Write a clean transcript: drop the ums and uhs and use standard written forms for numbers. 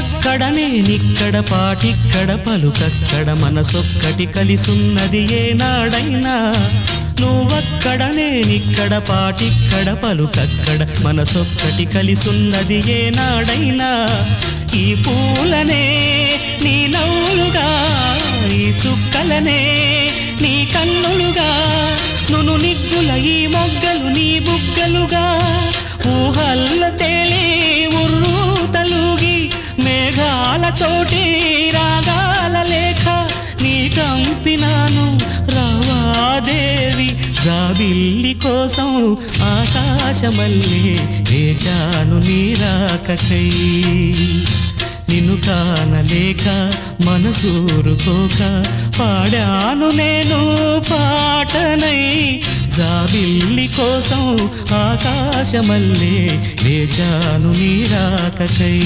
నువ్వక్కడ నేనిక్కడ పాటిక్కడ పలుకక్కడ మనసొక్కటి కలిసున్నది ఏనాడైనా నువ్వక్కడ నేనిక్కడ పాటిక్కడ పలుకక్కడ మనసొక్కటి కలిసున్నది ఏనాడైనా ఈ పూలనే నీ నవ్వులుగా ఈ చుక్కలనే నీ కన్నులుగా నును నిగ్గుల ఈ మొగ్గలు నీ బుగ్గలుగా ఊహల్ల తేలి ఉర్రు తలుగి మేఘాలతోటి రాగాల లేఖ నీ కంపినాను రావాదేవి జాబిల్లి కోసం ఆకాశమల్లే వేచాను నీ రాకకై నిన్ను కానలేక మనసూరుకోక పాడాను నేను పాటనై జాబిల్లి కోసం ఆకాశమల్లే వేచాను నీ రాకకై